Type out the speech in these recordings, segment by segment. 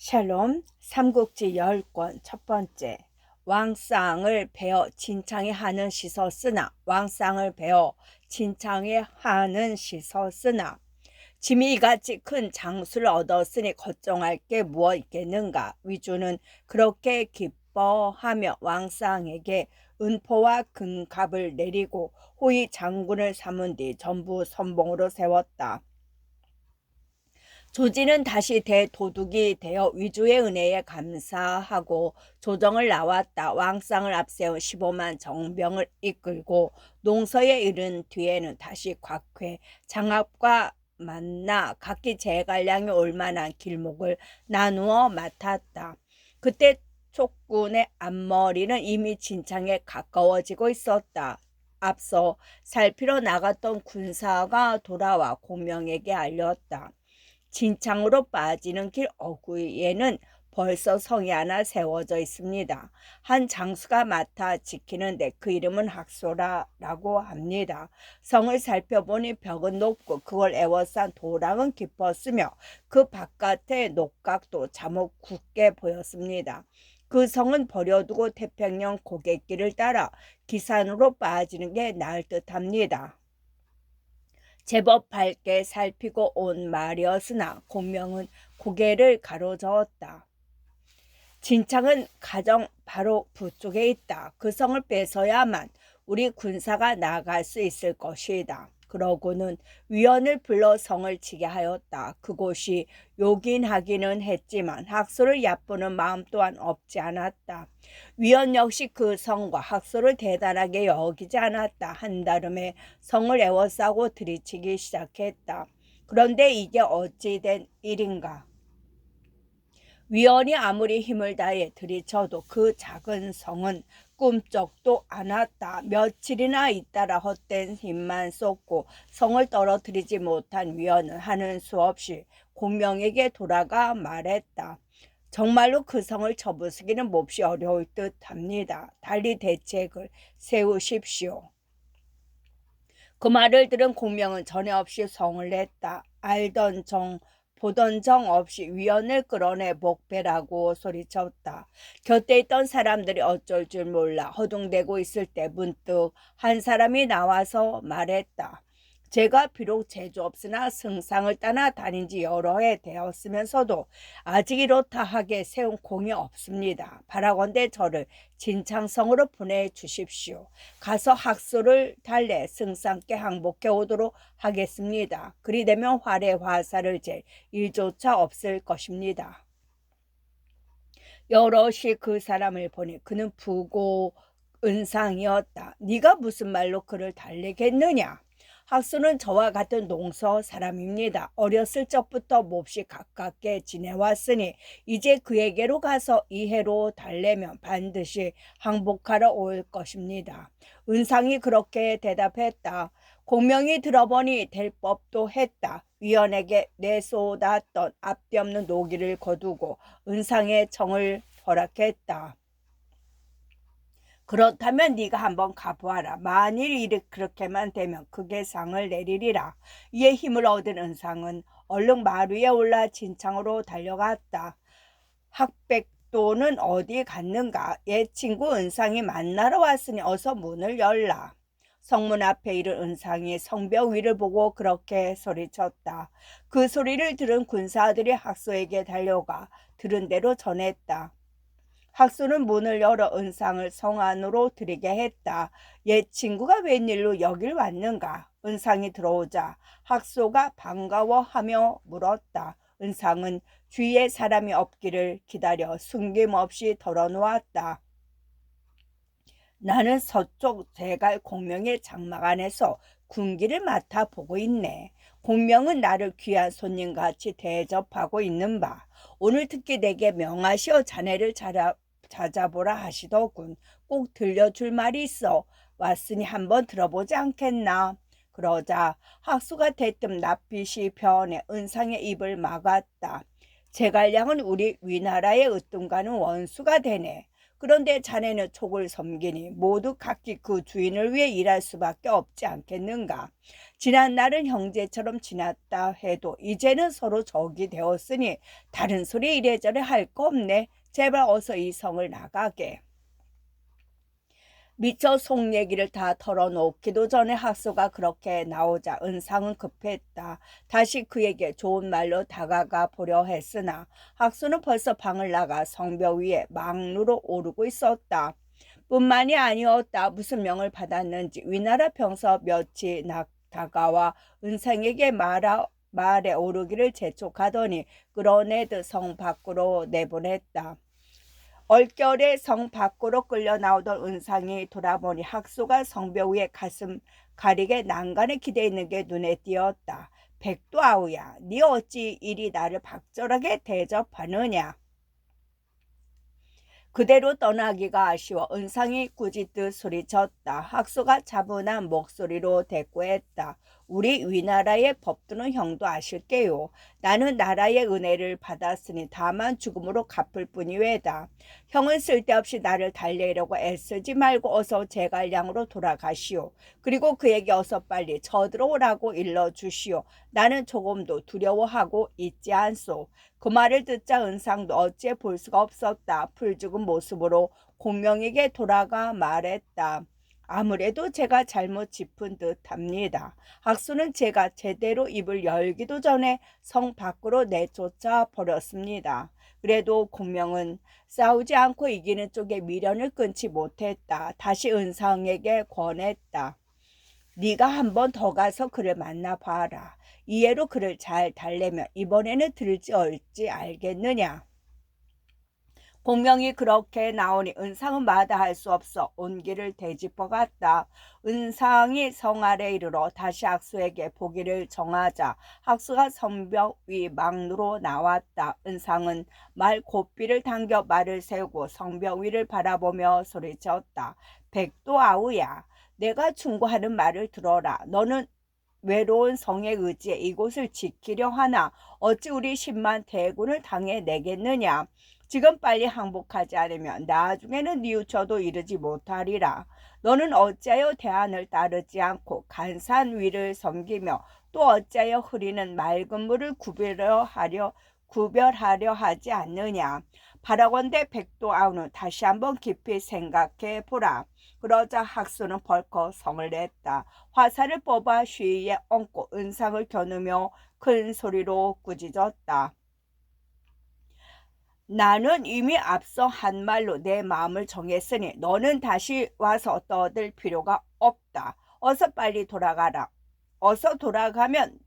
샬롬 삼국지 10권 첫 번째. 왕상을 베어 진창에 하는 시서쓰나 왕상을 베어 진창에 하는 시서쓰나 짐이 이같이 큰 장수를 얻었으니 걱정할 게 무엇 있겠는가. 위주는 그렇게 기뻐하며 왕상에게 은포와 금갑을 내리고 호위 장군을 삼은 뒤 전부 선봉으로 세웠다. 조지는 다시 대도둑이 되어 위주의 은혜에 감사하고 조정을 나왔다. 왕상을 앞세운 15만 정병을 이끌고 농서에 이른 뒤에는 다시 곽회 장압과 만나 각기 제갈량이 올만한 길목을 나누어 맡았다. 그때 촉군의 앞머리는 이미 진창에 가까워지고 있었다. 앞서 살피러 나갔던 군사가 돌아와 공명에게 알렸다. 진창으로 빠지는 길 어귀에는 벌써 성이 하나 세워져 있습니다. 한 장수가 맡아 지키는데 그 이름은 학소라라고 합니다. 성을 살펴보니 벽은 높고 그걸 에워싼 도랑은 깊었으며 그 바깥의 녹각도 자목 굳게 보였습니다. 그 성은 버려두고 태평양 고갯길을 따라 기산으로 빠지는 게 나을 듯합니다. 제법 밝게 살피고 온 말이었으나 공명은 고개를 가로저었다. 진창은 가정 바로 북쪽에 있다. 그 성을 뺏어야만 우리 군사가 나아갈 수 있을 것이다. 그러고는 위원을 불러 성을 치게 하였다. 그곳이 요긴하기는 했지만 학소를 얕보는 마음 또한 없지 않았다. 위원 역시 그 성과 학소를 대단하게 여기지 않았다. 한다름에 성을 에워싸고 들이치기 시작했다. 그런데 이게 어찌 된 일인가? 위원이 아무리 힘을 다해 들이쳐도 그 작은 성은 꿈쩍도 않았다. 며칠이나 있다라 헛된 힘만 쏟고 성을 떨어뜨리지 못한 위원은 하는 수 없이 공명에게 돌아가 말했다. 정말로 그 성을 쳐부수기는 몹시 어려울 듯합니다. 달리 대책을 세우십시오. 그 말을 들은 공명은 전에 없이 성을 냈다. 알던 정 보던 정 없이 위원을 끌어내 목배라고 소리쳤다. 곁에 있던 사람들이 어쩔 줄 몰라 허둥대고 있을 때 문득 한 사람이 나와서 말했다. 제가 비록 재주 없으나 승상을 따나 다닌 지 여러 해 되었으면서도 아직 이렇다 하게 세운 공이 없습니다. 바라건대 저를 진창성으로 보내주십시오. 가서 학소를 달래 승상께 항복해 오도록 하겠습니다. 그리 되면 활에 화살을 잴 일조차 없을 것입니다. 여럿이 그 사람을 보니 그는 부고 은상이었다. 네가 무슨 말로 그를 달래겠느냐? 학수는 저와 같은 농서 사람입니다. 어렸을 적부터 몹시 가깝게 지내왔으니 이제 그에게로 가서 이해로 달래면 반드시 항복하러 올 것입니다. 은상이 그렇게 대답했다. 공명이 들어보니 될 법도 했다. 위원에게 내쏟았던 앞뒤 없는 노기를 거두고 은상의 정을 허락했다. 그렇다면 네가 한번 가보아라. 만일 일이 그렇게만 되면 크게 상을 내리리라. 이에 힘을 얻은 은상은 얼른 말 위에 올라 진창으로 달려갔다. 학백도는 어디 갔는가? 옛 친구 은상이 만나러 왔으니 어서 문을 열라. 성문 앞에 이른 은상이 성벽 위를 보고 그렇게 소리쳤다. 그 소리를 들은 군사들이 학소에게 달려가 들은 대로 전했다. 학소는 문을 열어 은상을 성 안으로 들이게 했다. 옛 친구가 웬일로 여길 왔는가? 은상이 들어오자 학소가 반가워하며 물었다. 은상은 주위에 사람이 없기를 기다려 숨김없이 털어놓았다. 나는 서쪽 제갈 공명의 장막 안에서 군기를 맡아보고 있네. 공명은 나를 귀한 손님같이 대접하고 있는 바. 오늘 특히 내게 명하시어 자네를 찾아보라 하시더군. 꼭 들려줄 말이 있어. 왔으니 한번 들어보지 않겠나. 그러자 학수가 대뜸 낯빛이 변해 은상의 입을 막았다. 제갈량은 우리 위나라의 으뜸가는 원수가 되네. 그런데 자네는 촉을 섬기니 모두 각기 그 주인을 위해 일할 수밖에 없지 않겠는가? 지난 날은 형제처럼 지났다 해도 이제는 서로 적이 되었으니 다른 소리 이래저래 할 거 없네. 제발 어서 이 성을 나가게. 미처 속 얘기를 다 털어놓기도 전에 학수가 그렇게 나오자 은상은 급했다. 다시 그에게 좋은 말로 다가가 보려 했으나 학수는 벌써 방을 나가 성벽 위에 망루로 오르고 있었다. 뿐만이 아니었다. 무슨 명을 받았는지 위나라 병서 몇이 다가와 은상에게 말에 오르기를 재촉하더니 끌어내듯 성 밖으로 내보냈다. 얼결에 성 밖으로 끌려 나오던 은상이 돌아보니 학수가 성벽 위에 가슴 가리게 난간에 기대 있는 게 눈에 띄었다. 백도아우야, 네 어찌 이리 나를 박절하게 대접하느냐? 그대로 떠나기가 아쉬워 은상이 꾸짖듯 소리쳤다. 학수가 차분한 목소리로 대꾸했다. 우리 위나라의 법도는 형도 아실게요. 나는 나라의 은혜를 받았으니 다만 죽음으로 갚을 뿐이외다. 형은 쓸데없이 나를 달래려고 애쓰지 말고 어서 제갈량으로 돌아가시오. 그리고 그에게 어서 빨리 쳐들어오라고 일러주시오. 나는 조금도 두려워하고 있지 않소. 그 말을 듣자 은상도 어찌 볼 수가 없었다. 풀죽은 모습으로 공명에게 돌아가 말했다. 아무래도 제가 잘못 짚은 듯합니다. 학수는 제가 제대로 입을 열기도 전에 성 밖으로 내쫓아 버렸습니다. 그래도 공명은 싸우지 않고 이기는 쪽에 미련을 끊지 못했다. 다시 은상에게 권했다. 네가 한 번 더 가서 그를 만나봐라. 이해로 그를 잘 달래면 이번에는 들지 얼지 알겠느냐. 공명이 그렇게 나오니 은상은 마다할 수 없어 온기를 되짚어 갔다. 은상이 성 아래 이르러 다시 학수에게 보기를 정하자 학수가 성벽 위 망루로 나왔다. 은상은 말 고삐를 당겨 말을 세우고 성벽 위를 바라보며 소리쳤다. 백도아우야, 내가 충고하는 말을 들어라. 너는 외로운 성에 의지해 이곳을 지키려 하나 어찌 우리 10만 대군을 당해 내겠느냐. 지금 빨리 항복하지 않으면 나중에는 뉘우쳐도 이르지 못하리라. 너는 어찌하여 대안을 따르지 않고 간산 위를 섬기며 또 어찌하여 흐리는 맑은 물을 구별하려 하지 않느냐. 바라건대 백도아우는 다시 한번 깊이 생각해 보라. 그러자 학수는 벌컥 성을 냈다. 화살을 뽑아 쉬위에 얹고 은상을 겨누며 큰 소리로 꾸짖었다. 나는 이미 앞서 한 말로 내 마음을 정했으니 너는 다시 와서 떠들 필요가 없다. 어서 빨리 돌아가라. 어서 돌아가면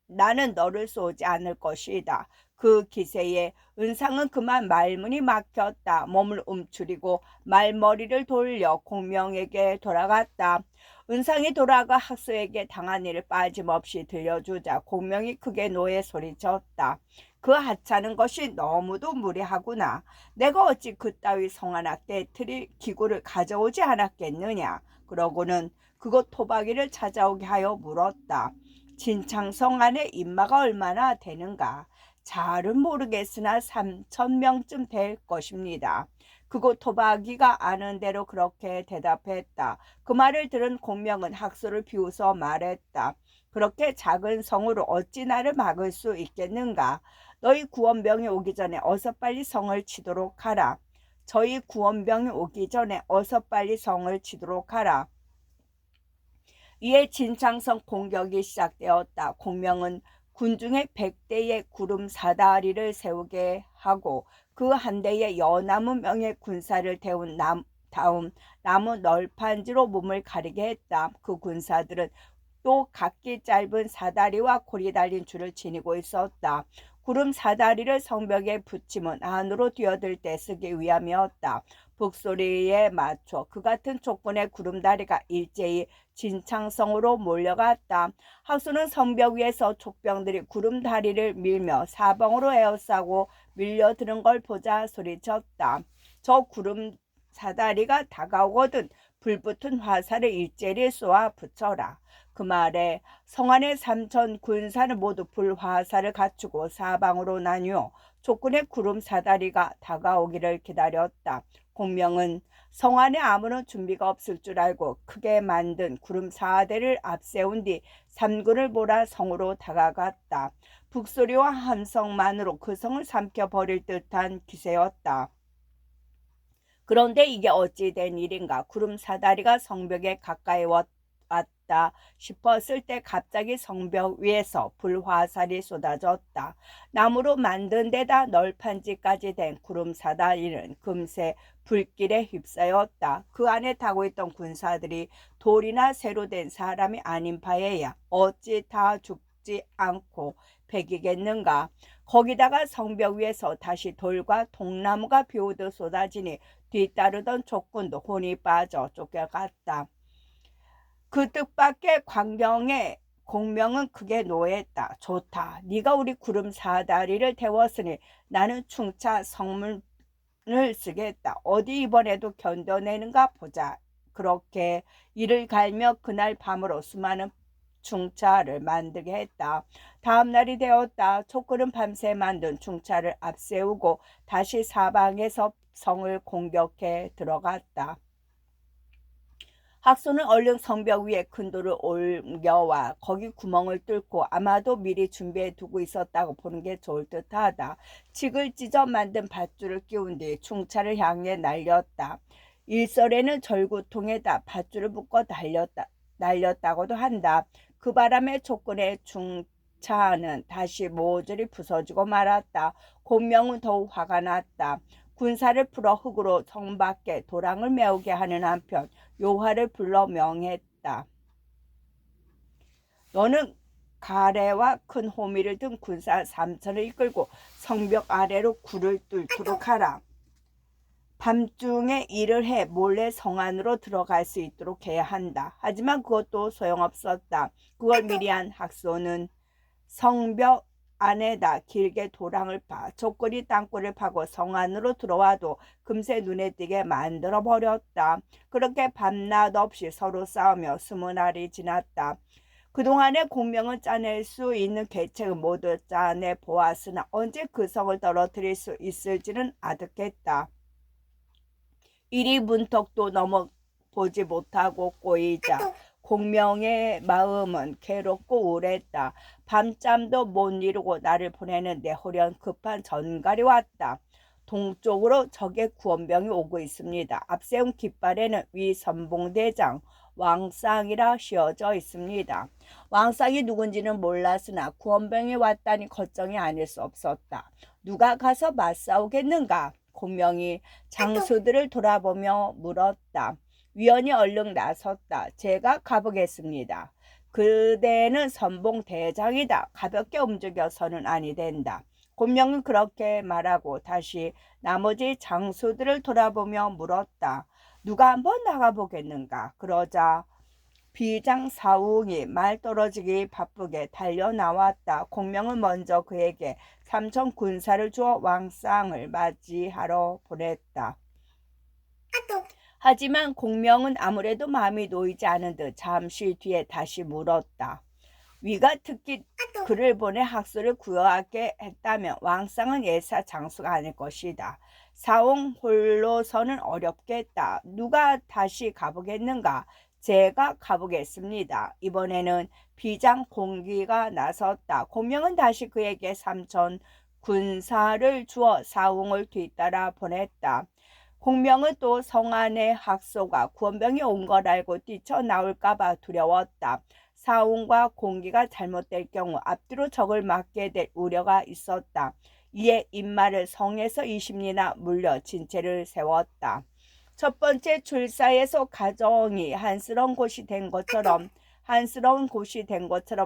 나는 너를 쏘지 않을 것이다. 그 기세에 은상은 그만 말문이 막혔다. 몸을 움츠리고 말머리를 돌려 공명에게 돌아갔다. 은상이 돌아가 학수에게 당한 일을 빠짐없이 들려주자 공명이 크게 노에 소리쳤다. 그 하찮은 것이 너무도 무례하구나. 내가 어찌 그따위 성 하나 깨트릴 기구를 가져오지 않았겠느냐. 그러고는 그곳 토박이를 찾아오게 하여 물었다. 진창성 안에 인마가 얼마나 되는가? 잘은 모르겠으나 3,000명쯤 될 것입니다. 그곳 토박이가 아는 대로 그렇게 대답했다. 그 말을 들은 공명은 학수를 비웃어 말했다. 그렇게 작은 성으로 어찌 나를 막을 수 있겠는가? 너희 구원병이 오기 전에 어서 빨리 성을 치도록 하라. 저희 구원병이 오기 전에 어서 빨리 성을 치도록 하라. 이에 진창성 공격이 시작되었다. 공명은 군중에 100대의 구름 사다리를 세우게 하고 그 한 대에 여나무 명의 군사를 태운 다음 나무 널판지로 몸을 가리게 했다. 그 군사들은 또 각기 짧은 사다리와 고리 달린 줄을 지니고 있었다. 구름 사다리를 성벽에 붙이면 안으로 뛰어들 때 쓰기 위함이었다. 북소리에 맞춰 그 같은 촉군의 구름다리가 일제히 진창성으로 몰려갔다. 학수는 성벽 위에서 촉병들이 구름다리를 밀며 사방으로 에워싸고 밀려드는 걸 보자 소리쳤다. 저 구름 사다리가 다가오거든 불붙은 화살을 일제히 쏘아 붙여라. 그 말에 성안의 3천 군사는 모두 불화살을 갖추고 사방으로 나뉘어 촉군의 구름 사다리가 다가오기를 기다렸다. 공명은 성 안에 아무런 준비가 없을 줄 알고 크게 만든 구름 4대를 앞세운 뒤 삼군을 몰아 성으로 다가갔다. 북소리와 함성만으로 그 성을 삼켜버릴 듯한 기세였다. 그런데 이게 어찌 된 일인가. 구름 사다리가 성벽에 가까이 왔다 싶었을 때 갑자기 성벽 위에서 불화살이 쏟아졌다. 나무로 만든 데다 널판지까지 된 구름 사다리는 금세 불길에 휩싸였다. 그 안에 타고 있던 군사들이 돌이나 새로 된 사람이 아닌 바에야 어찌 다 죽지 않고 배기겠는가. 거기다가 성벽 위에서 다시 돌과 통나무가 비오듯 쏟아지니 뒤따르던 족군도 혼이 빠져 쫓겨갔다. 그 뜻밖의 광경에 공명은 크게 노했다. 좋다. 네가 우리 구름 사다리를 태웠으니 나는 충차 성문을 쓰겠다. 어디 이번에도 견뎌내는가 보자. 그렇게 이를 갈며 그날 밤으로 수많은 충차를 만들게 했다. 다음 날이 되었다. 촉구는 밤새 만든 충차를 앞세우고 다시 사방에서 성을 공격해 들어갔다. 학소는 얼른 성벽 위에 큰 돌을 옮겨와 거기 구멍을 뚫고 아마도 미리 준비해 두고 있었다고 보는 게 좋을 듯하다. 칡을 찢어 만든 밧줄을 끼운 뒤 충차를 향해 날렸다. 일설에는 절구통에다 밧줄을 묶어 날렸다고도 한다. 그 바람에 촉군의 충차는 다시 모조리 부서지고 말았다. 공명은 더욱 화가 났다. 군사를 풀어 흙으로 성 밖에 도랑을 메우게 하는 한편 요하를 불러 명했다. 너는 가래와 큰 호미를 든 군사 3천을 이끌고 성벽 아래로 굴을 뚫도록 하라. 밤중에 일을 해 몰래 성 안으로 들어갈 수 있도록 해야 한다. 하지만 그것도 소용없었다. 그걸 미리 한 학소는 성벽 안에다 길게 도랑을 파 족골이 땅굴을 파고 성 안으로 들어와도 금세 눈에 띄게 만들어 버렸다. 그렇게 밤낮 없이 서로 싸우며 20날이 지났다. 그동안에 공명은 짜낼 수 있는 계책을 모두 짜내 보았으나 언제 그 성을 떨어뜨릴 수 있을지는 아득했다. 이리 문턱도 넘어보지 못하고 꼬이자 공명의 마음은 괴롭고 우울했다. 밤잠도 못 이루고 나를 보내는데 호련 급한 전갈이 왔다. 동쪽으로 적의 구원병이 오고 있습니다. 앞세운 깃발에는 위 선봉대장 왕상이라 씌어져 있습니다. 왕상이 누군지는 몰랐으나 구원병이 왔다니 걱정이 아닐 수 없었다. 누가 가서 맞싸우겠는가? 공명이 장수들을 돌아보며 물었다. 위원이 얼른 나섰다. 제가 가보겠습니다. 그대는 선봉 대장이다. 가볍게 움직여서는 아니 된다. 곤명은 그렇게 말하고 다시 나머지 장수들을 돌아보며 물었다. 누가 한번 나가보겠는가? 그러자 비장 사웅이 말 떨어지기 바쁘게 달려 나왔다. 공명은 먼저 그에게 3천 군사를 주어 왕상을 맞이하러 보냈다. 하지만 공명은 아무래도 마음이 놓이지 않은 듯 잠시 뒤에 다시 물었다. 위가 특히 그를 보내 학소를 구하게 했다면 왕상은 예사 장수가 아닐 것이다. 사옹 홀로서는 어렵겠다. 누가 다시 가보겠는가? 제가 가보겠습니다. 이번에는 비장 공기가 나섰다. 공명은 다시 그에게 3천 군사를 주어 사웅을 뒤따라 보냈다. 공명은 또 성 안에 학소가 구원병이 온 걸 알고 뛰쳐나올까봐 두려웠다. 사웅과 공기가 잘못될 경우 앞뒤로 적을 맞게 될 우려가 있었다. 이에 인마를 성에서 20리나 물려 진체를 세웠다. 첫 번째 출사에서 가정이 한스러운 곳이 된 것처럼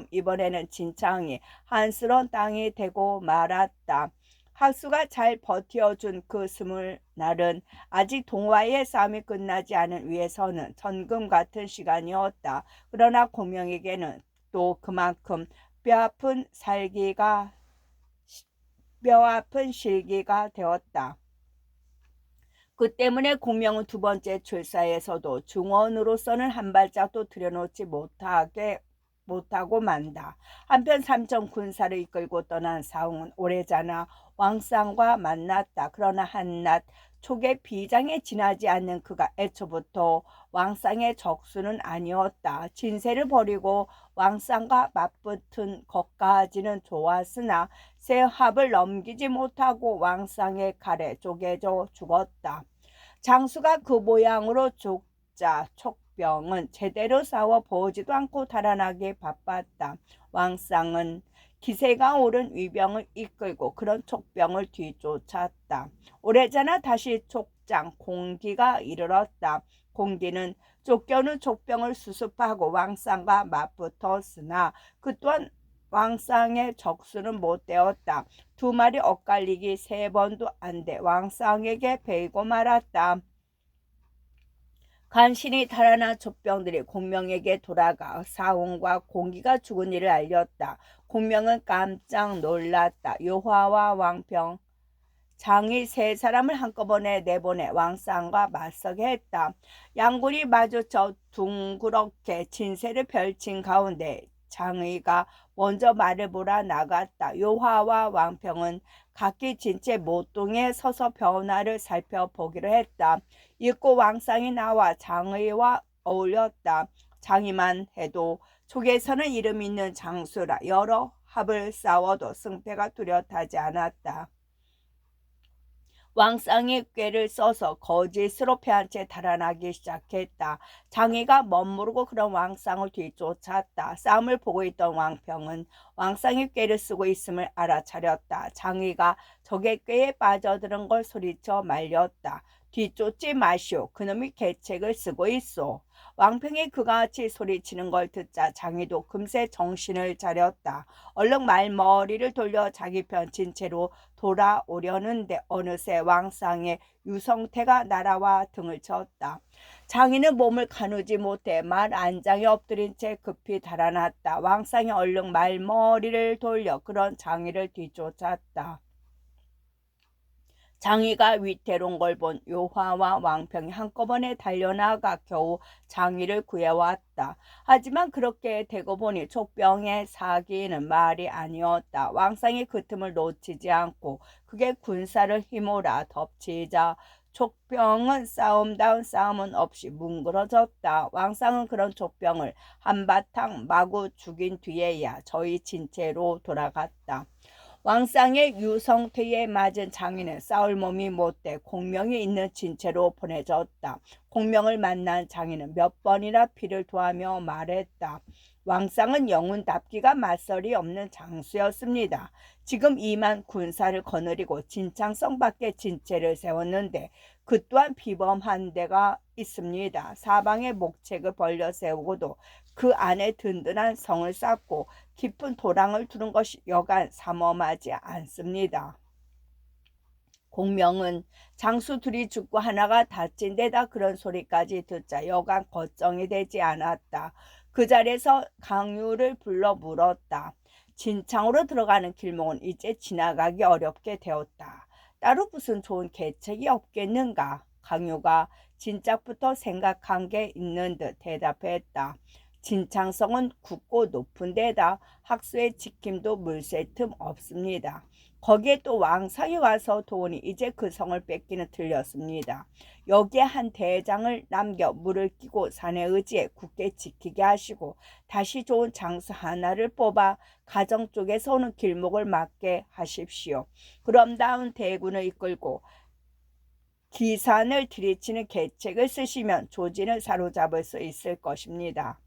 이번에는 진창이 한스러운 땅이 되고 말았다. 학수가 잘 버텨준 그 20날은 아직 동화의 싸움이 끝나지 않은 위에서는 천금 같은 시간이었다. 그러나 공명에게는 또 그만큼 뼈아픈 실기가 되었다. 그 때문에 공명은 두 번째 출사에서도 중원으로서는 한 발짝도 들여놓지 못하고 만다. 한편 3천 군사를 이끌고 떠난 사웅은 오래전에 왕상과 만났다. 그러나 한낱 촉의 비장에 지나지 않는 그가 애초부터 왕상의 적수는 아니었다. 진세를 버리고 왕상과 맞붙은 것까지는 좋았으나 새 합을 넘기지 못하고 왕상의 칼에 쪼개져 죽었다. 장수가 그 모양으로 죽자 촉병은 제대로 싸워 보지도 않고 달아나기 바빴다. 왕상은 기세가 오른 위병을 이끌고 그런 촉병을 뒤쫓았다. 오래전에 다시 촉장 공기가 이르렀다. 공기는 쫓겨오는 촉병을 수습하고 왕상과 맞붙었으나 그 또한 왕상의 적수는 못 되었다. 두 마리 엇갈리기 세 번도 안 돼 왕상에게 베이고 말았다. 간신히 달아난 촉병들이 공명에게 돌아가 사원과 공기가 죽은 일을 알렸다. 공명은 깜짝 놀랐다. 요화와 왕평, 장이 세 사람을 한꺼번에 내보내 왕상과 맞서게 했다. 양군이 마주쳐 둥그렇게 진세를 펼친 가운데 장의가 먼저 말을 몰아 나갔다. 요화와 왕평은 각기 진체 모퉁이에 서서 변화를 살펴보기로 했다. 이윽고 왕상이 나와 장의와 어울렸다. 장의만 해도 촉에서는 이름 있는 장수라 여러 합을 싸워도 승패가 뚜렷하지 않았다. 왕상이 꾀를 써서 거짓으로 패한 채 달아나기 시작했다. 장의가 멋모르고 그런 왕상을 뒤쫓았다. 싸움을 보고 있던 왕평은 왕상이 꾀를 쓰고 있음을 알아차렸다. 장의가 적의 꾀에 빠져드는 걸 소리쳐 말렸다. 뒤쫓지 마시오. 그놈이 계책을 쓰고 있소. 왕평이 그가 같이 소리치는 걸 듣자 장의도 금세 정신을 차렸다. 얼른 말머리를 돌려 자기 편 진채로 돌아오려는데 어느새 왕상의 유성태가 날아와 등을 쳤다. 장의는 몸을 가누지 못해 말 안장에 엎드린 채 급히 달아났다. 왕상이 얼른 말머리를 돌려 그런 장의를 뒤쫓았다. 장의가 위태로운 걸 본 요화와 왕평이 한꺼번에 달려나가 겨우 장의를 구해왔다. 하지만 그렇게 되고 보니 촉병의 사기는 말이 아니었다. 왕상이 그 틈을 놓치지 않고 그게 군사를 휘몰아 덮치자 촉병은 싸움다운 싸움은 없이 뭉그러졌다. 왕상은 그런 촉병을 한바탕 마구 죽인 뒤에야 저희 진채로 돌아갔다. 왕상의 유성태에 맞은 장의는 싸울 몸이 못돼 공명이 있는 진채로 보내졌다. 공명을 만난 장의는 몇 번이나 피를 토하며 말했다. 왕상은 영훈답기가 맞설이 없는 장수였습니다. 지금 이만 군사를 거느리고 진창성 밖에 진채를 세웠는데 그 또한 비범한 데가 있습니다. 사방에 목책을 벌려 세우고도 그 안에 든든한 성을 쌓고 깊은 도랑을 두는 것이 여간 삼엄하지 않습니다. 공명은 장수 둘이 죽고 하나가 다친 데다 그런 소리까지 듣자 여간 걱정이 되지 않았다. 그 자리에서 강유를 불러 물었다. 진창으로 들어가는 길목은 이제 지나가기 어렵게 되었다. 따로 무슨 좋은 계책이 없겠는가? 강유가 진작부터 생각한 게 있는 듯 대답했다. 진창성은 굳고 높은 데다 학수의 지킴도 물샐 틈 없습니다. 거기에 또 왕상이 와서 도우니 이제 그 성을 뺏기는 틀렸습니다. 여기에 한 대장을 남겨 물을 끼고 산의 의지에 굳게 지키게 하시고 다시 좋은 장수 하나를 뽑아 가정 쪽에서 오는 길목을 막게 하십시오. 그럼 다음 대군을 이끌고 기산을 들이치는 계책을 쓰시면 조진을 사로잡을 수 있을 것입니다.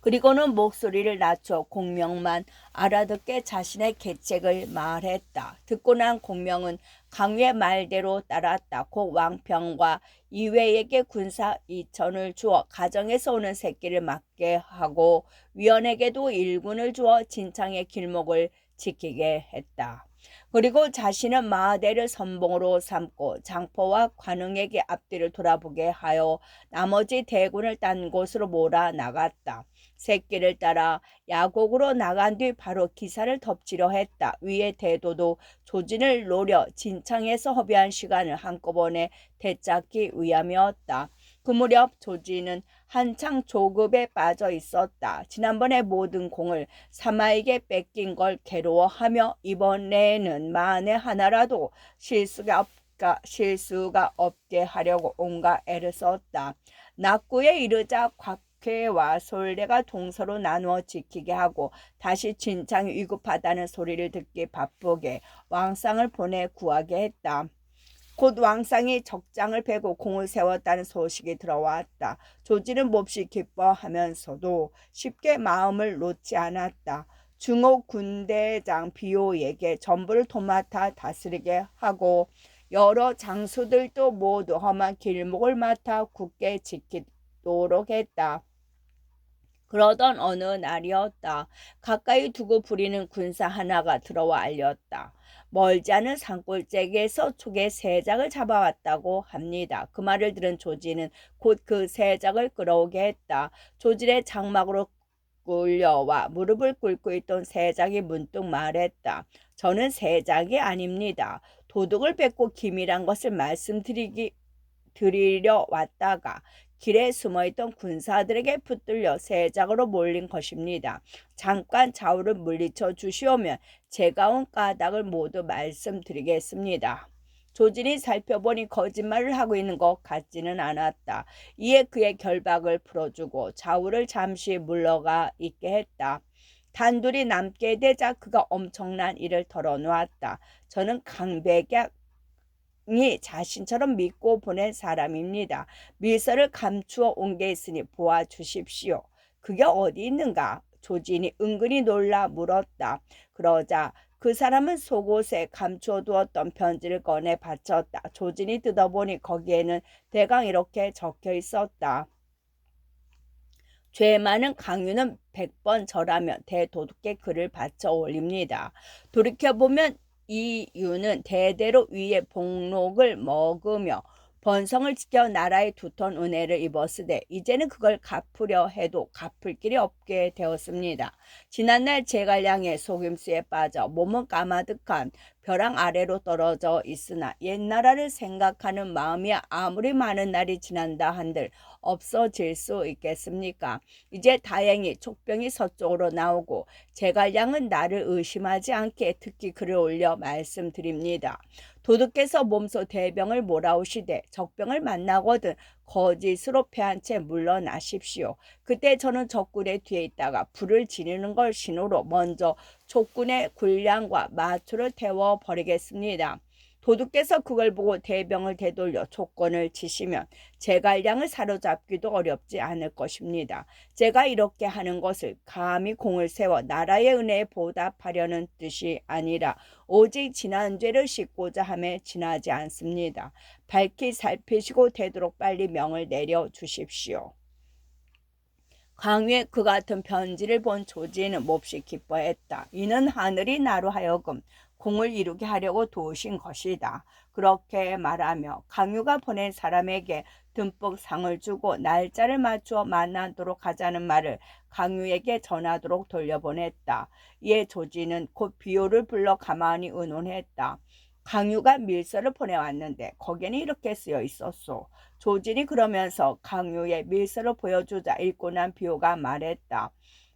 그리고는 목소리를 낮춰 공명만 알아듣게 자신의 계책을 말했다. 듣고 난 공명은 강유의 말대로 따랐다. 곧 왕평과 이외에게 군사 2천을 주어 가정에서 오는 새끼를 막게 하고 위원에게도 1군을 주어 진창의 길목을 지키게 했다. 그리고 자신은 마하대를 선봉으로 삼고 장포와 관흥에게 앞뒤를 돌아보게 하여 나머지 대군을 딴 곳으로 몰아나갔다. 새끼를 따라 야곡으로 나간 뒤 바로 기사를 덮치려 했다. 위의 대도도 조진을 노려 진창에서 허비한 시간을 한꺼번에 되찾기 위함이었다. 그 무렵 조진은 한창 조급에 빠져 있었다. 지난번에 모든 공을 사마에게 뺏긴 걸 괴로워하며 이번에는 만에 하나라도 실수가 실수가 없게 하려고 온갖 애를 썼다. 낙구에 이르자 곽회와 솔레가 동서로 나누어 지키게 하고 다시 진창이 위급하다는 소리를 듣기 바쁘게 왕상을 보내 구하게 했다. 곧 왕상이 적장을 베고 공을 세웠다는 소식이 들어왔다. 조지는 몹시 기뻐하면서도 쉽게 마음을 놓지 않았다. 중호 군대장 비오에게 전부를 도맡아 다스리게 하고 여러 장수들도 모두 험한 길목을 맡아 굳게 지키도록 했다. 그러던 어느 날이었다. 가까이 두고 부리는 군사 하나가 들어와 알렸다. 멀지 않은 산골짜기에서 촉의 새작을 잡아왔다고 합니다. 그 말을 들은 조지는 곧 그 새작을 끌어오게 했다. 조지의 장막으로 끌려와 무릎을 꿇고 있던 새작이 문득 말했다. 저는 새작이 아닙니다. 도둑을 뺏고 기밀한 것을 드리려 왔다가 길에 숨어있던 군사들에게 붙들려 새작으로 몰린 것입니다. 잠깐 좌우를 물리쳐 주시오면 제가 온 까닭을 모두 말씀드리겠습니다. 조진이 살펴보니 거짓말을 하고 있는 것 같지는 않았다. 이에 그의 결박을 풀어주고 좌우를 잠시 물러가 있게 했다. 단둘이 남게 되자 그가 엄청난 일을 털어놓았다. 저는 강백약 이 자신처럼 믿고 보낸 사람입니다. 밀서를 감추어 온 게 있으니 보아주십시오. 그게 어디 있는가? 조진이 은근히 놀라 물었다. 그러자 그 사람은 속옷에 감추어 두었던 편지를 꺼내 바쳤다. 조진이 뜯어보니 거기에는 대강 이렇게 적혀 있었다. 죄 많은 강유는 100번 절하며 대도둑께 글을 바쳐 올립니다. 돌이켜보면 이 유는 대대로 위의 복록을 먹으며 번성을 지켜 나라의 두턴 은혜를 입었으되 이제는 그걸 갚으려 해도 갚을 길이 없게 되었습니다. 지난날 제갈량의 속임수에 빠져 몸은 까마득한 벼랑 아래로 떨어져 있으나 옛나라를 생각하는 마음이 아무리 많은 날이 지난다 한들 없어질 수 있겠습니까? 이제 다행히 촉병이 서쪽으로 나오고 제갈량은 나를 의심하지 않게 특히 글을 올려 말씀드립니다. 도둑께서 몸소 대병을 몰아오시되 적병을 만나거든 거짓으로 패한 채 물러나십시오. 그때 저는 적군의 뒤에 있다가 불을 지르는 걸 신호로 먼저 촉군의 군량과 마투를 태워버리겠습니다. 도둑께서 그걸 보고 대병을 되돌려 촉권을 치시면 제갈량을 사로잡기도 어렵지 않을 것입니다. 제가 이렇게 하는 것을 감히 공을 세워 나라의 은혜에 보답하려는 뜻이 아니라 오직 지난 죄를 씻고자 함에 지나지 않습니다. 밝히 살피시고 되도록 빨리 명을 내려 주십시오. 강유의 그 같은 편지를 본 조지는 몹시 기뻐했다. 이는 하늘이 나로 하여금 공을 이루게 하려고 도우신 것이다. 그렇게 말하며 강유가 보낸 사람에게 듬뿍 상을 주고 날짜를 맞추어 만나도록 하자는 말을 강유에게 전하도록 돌려보냈다. 이에 조지는 곧 비오를 불러 가만히 의논했다. 강유가 밀서를 보내왔는데 거기에는 이렇게 쓰여 있었소. 조진이 그러면서 강유의 밀서를 보여주자 읽고 난 비오가 말했다.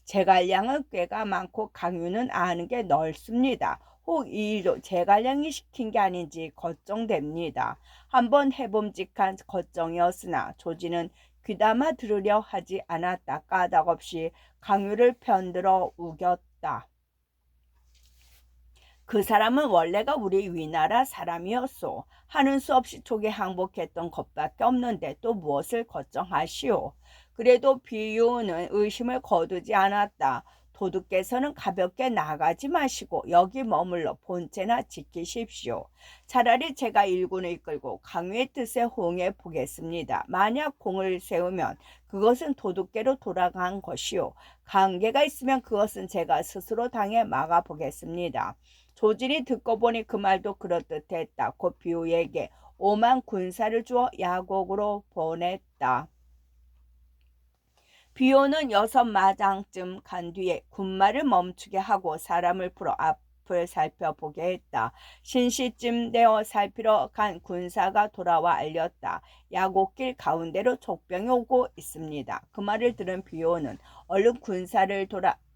제갈량은 꾀가 많고 강유는 아는 게 넓습니다. 혹 이 일도 제갈량이 시킨 게 아닌지 걱정됩니다. 한번 해봄직한 걱정이었으나 조진은 귀담아 들으려 하지 않았다. 까닭없이 강유를 편들어 우겼다. 그 사람은 원래가 우리 위나라 사람이었소. 하는 수 없이 촉에 항복했던 것밖에 없는데 또 무엇을 걱정하시오. 그래도 비유는 의심을 거두지 않았다. 도둑께서는 가볍게 나가지 마시고 여기 머물러 본체나 지키십시오. 차라리 제가 일군을 이끌고 강유의 뜻에 호응해 보겠습니다. 만약 공을 세우면 그것은 도둑께로 돌아간 것이요. 관계가 있으면 그것은 제가 스스로 당해 막아보겠습니다. 조진이 듣고 보니 그 말도 그럴듯했다. 곧 비오에게 5만 군사를 주어 야곡으로 보냈다. 비오는 6마장쯤 간 뒤에 군마를 멈추게 하고 사람을 풀어 앞을 살펴보게 했다. 신시쯤 되어 살피러 간 군사가 돌아와 알렸다. 야곡길 가운데로 족병이 오고 있습니다. 그 말을 들은 비오는 얼른 군사를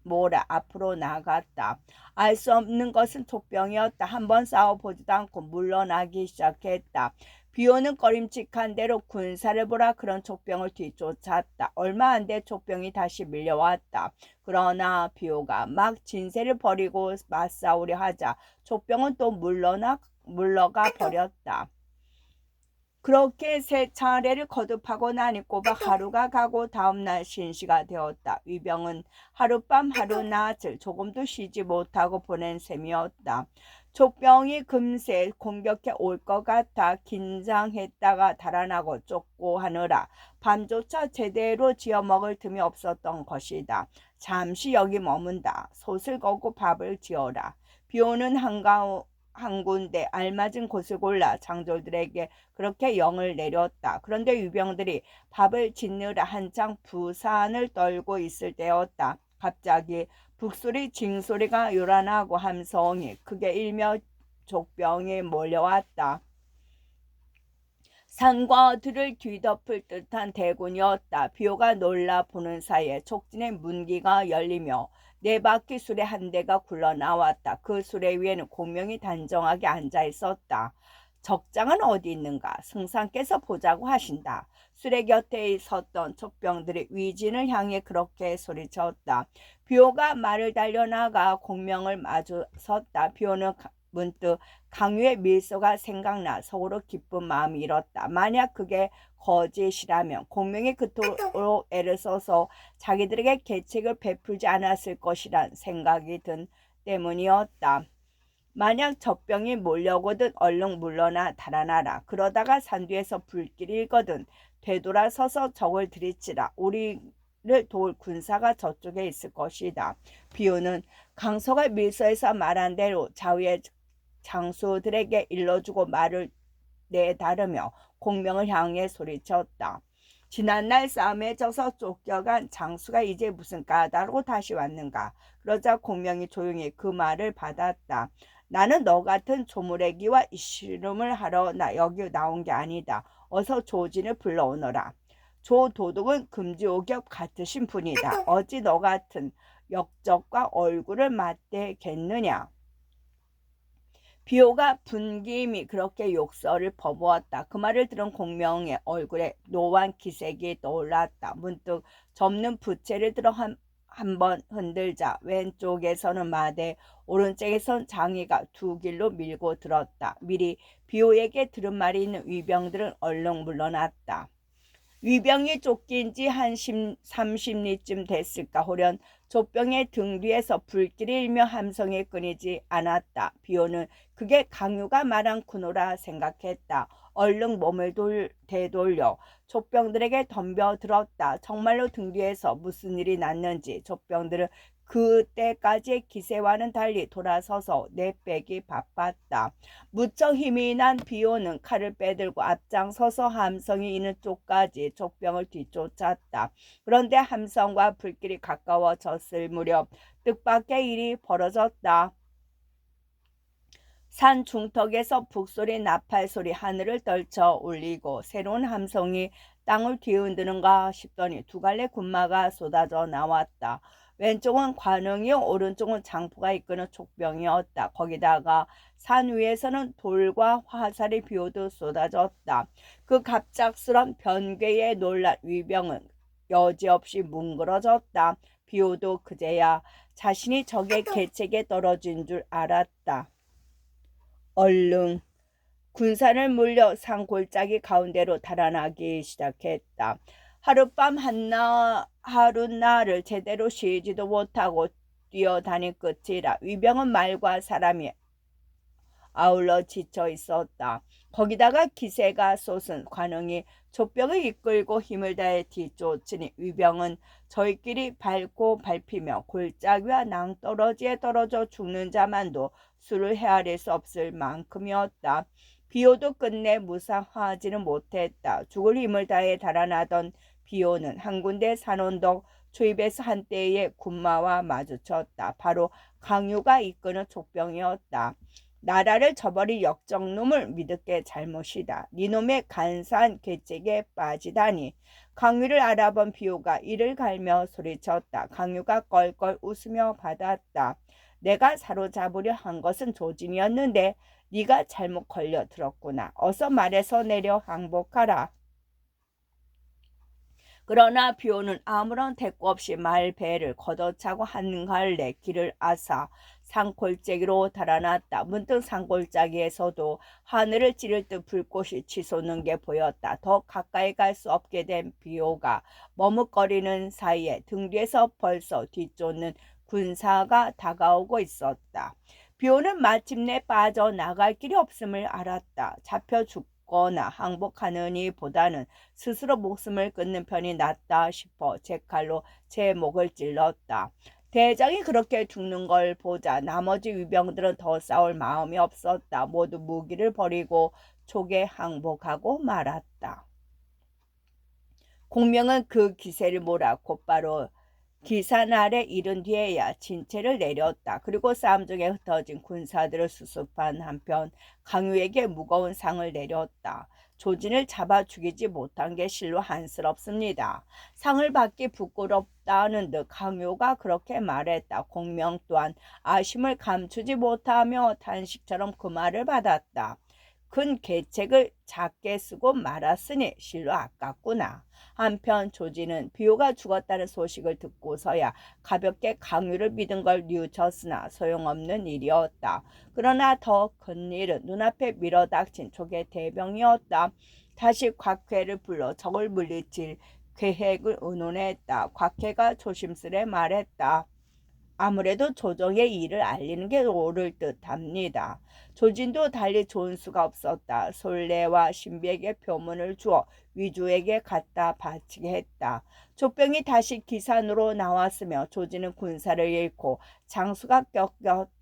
몰아 앞으로 나갔다. 알 수 없는 것은 족병이었다. 한번 싸워보지도 않고 물러나기 시작했다. 비오는 꺼림칙한 대로 군사를 보라 그런 족병을 뒤쫓았다. 얼마 안 돼 족병이 다시 밀려왔다. 그러나 비오가 막 진세를 버리고 맞싸우려 하자 족병은 또 물러가 버렸다. 그렇게 세 차례를 거듭하고 나니 꼬박 하루가 가고 다음날 신시가 되었다. 위병은 하룻밤 하루낮을 조금도 쉬지 못하고 보낸 셈이었다. 족병이 금세 공격해 올 것 같아 긴장했다가 달아나고 쫓고 하느라 밤조차 제대로 지어먹을 틈이 없었던 것이다. 잠시 여기 머문다. 솥을 거고 밥을 지어라. 비오는 한 군데 알맞은 곳을 골라 장졸들에게 그렇게 영을 내렸다. 그런데 유병들이 밥을 짓느라 한창 부산을 떨고 있을 때였다. 갑자기 북소리 징소리가 요란하고 함성이 크게 일며 족병이 몰려왔다. 산과 들을 뒤덮을 듯한 대군이었다. 비오가 놀라 보는 사이에 촉진의 문기가 열리며 네 바퀴 수레 한 대가 굴러나왔다. 그 수레 위에는 공명이 단정하게 앉아 있었다. 적장은 어디 있는가? 승상께서 보자고 하신다. 수레 곁에 섰던 족병들이 위진을 향해 그렇게 소리쳤다. 비오가 말을 달려나가 공명을 마주섰다. 비오는 문득 강유의 밀소가 생각나 속으로 기쁜 마음이 일었다. 만약 그게 거짓이라면 공명이 그토록 애를 써서 자기들에게 계책을 베풀지 않았을 것이란 생각이 든 때문이었다. 만약 적병이 몰려오거든 얼른 물러나 달아나라. 그러다가 산 뒤에서 불길이 일거든 되돌아서서 적을 들이치라. 우리를 도울 군사가 저쪽에 있을 것이다. 비오는 강서가 밀서에서 말한 대로 좌우의 장수들에게 일러주고 말을 내다르며 공명을 향해 소리쳤다. 지난날 싸움에 져서 쫓겨간 장수가 이제 무슨 까닭으로 다시 왔는가? 그러자 공명이 조용히 그 말을 받았다. 나는 너 같은 조무래기와 이씨름을 하러 여기 나온 게 아니다. 어서 조진을 불러오너라. 조도둑은 금지오겹 같으신 분이다. 어찌 너 같은 역적과 얼굴을 맞대겠느냐? 비오가 분김이 그렇게 욕설을 퍼부었다. 그 말을 들은 공명의 얼굴에 노란 기색이 떠올랐다. 문득 접는 부채를 들어 한번 흔들자 왼쪽에서는 마대, 오른쪽에선 장이가 두 길로 밀고 들었다. 미리 비오에게 들은 말이 있는 위병들은 얼른 물러났다. 위병이 쫓긴 지 한 30리쯤 됐을까 호련 족병의 등 뒤에서 불길이 일며 함성이 끊이지 않았다. 비오는 그게 강유가 말한 군호라 생각했다. 얼른 몸을 되돌려 족병들에게 덤벼들었다. 정말로 등 뒤에서 무슨 일이 났는지 족병들은 그때까지의 기세와는 달리 돌아서서 내빼기 바빴다. 무척 힘이 난 비오는 칼을 빼들고 앞장서서 함성이 있는 쪽까지 족병을 뒤쫓았다. 그런데 함성과 불길이 가까워졌을 무렵 뜻밖의 일이 벌어졌다. 산 중턱에서 북소리 나팔소리 하늘을 떨쳐 울리고 새로운 함성이 땅을 뒤흔드는가 싶더니 두 갈래 군마가 쏟아져 나왔다. 왼쪽은 관흥이요 오른쪽은 장포가 이끄는 족병이었다. 거기다가 산 위에서는 돌과 화살이 비오듯 쏟아졌다. 그 갑작스런 변괴에 놀란 위병은 여지없이 뭉그러졌다. 비오도 그제야 자신이 적의 계책에 떨어진 줄 알았다. 얼른 군산을 물려 산 골짜기 가운데로 달아나기 시작했다. 하룻밤 하룻날을 제대로 쉬지도 못하고 뛰어다닌 끝이라 위병은 말과 사람이 아울러 지쳐 있었다. 거기다가 기세가 솟은 관흥이 족병을 이끌고 힘을 다해 뒤쫓으니 위병은 저희끼리 밟고 밟히며 골짜기와 낭떠러지에 떨어져 죽는 자만도 수를 헤아릴 수 없을 만큼이었다. 비오도 끝내 무상하지는 못했다. 죽을 힘을 다해 달아나던 비오는 한 군데 산원덕 초입에서 한때의 군마와 마주쳤다. 바로 강유가 이끄는 족병이었다. 나라를 저버릴 역적놈을 믿을게 잘못이다. 니놈의 간사한 계책에 빠지다니. 강유를 알아본 비호가 이를 갈며 소리쳤다. 강유가 껄껄 웃으며 받았다. 내가 사로잡으려 한 것은 조진이었는데 네가 잘못 걸려 들었구나. 어서 말에서 내려 항복하라. 그러나 비오는 아무런 대꾸 없이 말배를 걷어차고 한갈래 길을 아사 산골짜기로 달아났다. 문득 산골짜기에서도 하늘을 찌를 듯 불꽃이 치솟는 게 보였다. 더 가까이 갈 수 없게 된 비오가 머뭇거리는 사이에 등 뒤에서 벌써 뒤쫓는 군사가 다가오고 있었다. 비오는 마침내 빠져나갈 길이 없음을 알았다. 잡혀 죽거나 항복하느니 보다는 스스로 목숨을 끊는 편이 낫다 싶어 제 칼로 제 목을 찔렀다. 대장이 그렇게 죽는 걸 보자 나머지 위병들은 더 싸울 마음이 없었다. 모두 무기를 버리고 촉에 항복하고 말았다. 공명은 그 기세를 몰아 곧바로 기산알에 이른 뒤에야 진체를 내렸다. 그리고 싸움 중에 흩어진 군사들을 수습한 한편 강유에게 무거운 상을 내렸다. 조진을 잡아 죽이지 못한 게 실로 한스럽습니다. 상을 받기 부끄럽다는 듯 강유가 그렇게 말했다. 공명 또한 아쉬움을 감추지 못하며 탄식처럼 그 말을 받았다. 큰 계책을 작게 쓰고 말았으니 실로 아깝구나. 한편 조진은 비호가 죽었다는 소식을 듣고서야 가볍게 강유를 믿은 걸 뉘우쳤으나 소용없는 일이었다. 그러나 더 큰 일은 눈앞에 밀어닥친 족의 대병이었다. 다시 곽회를 불러 적을 물리칠 계획을 의논했다. 곽회가 조심스레 말했다. 아무래도 조정의 일을 알리는 게 옳을 듯합니다. 조진도 달리 좋은 수가 없었다. 솔레와 신비에게 표문을 주어 위주에게 갖다 바치게 했다. 족병이 다시 기산으로 나왔으며 조진은 군사를 잃고 장수가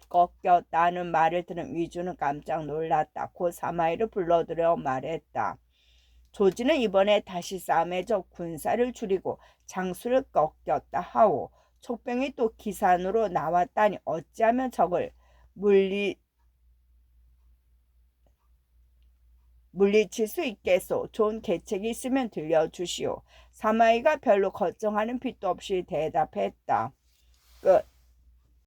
꺾였다는 말을 들은 위주는 깜짝 놀랐다. 곧 사마이를 불러들여 말했다. 조진은 이번에 다시 싸움에 져 군사를 줄이고 장수를 꺾였다 하오. 촉병이 또 기산으로 나왔다니 어찌하면 적을 물리칠 수 있겠소. 좋은 계책이 있으면 들려주시오. 사마이가 별로 걱정하는 빛도 없이 대답했다. 끝.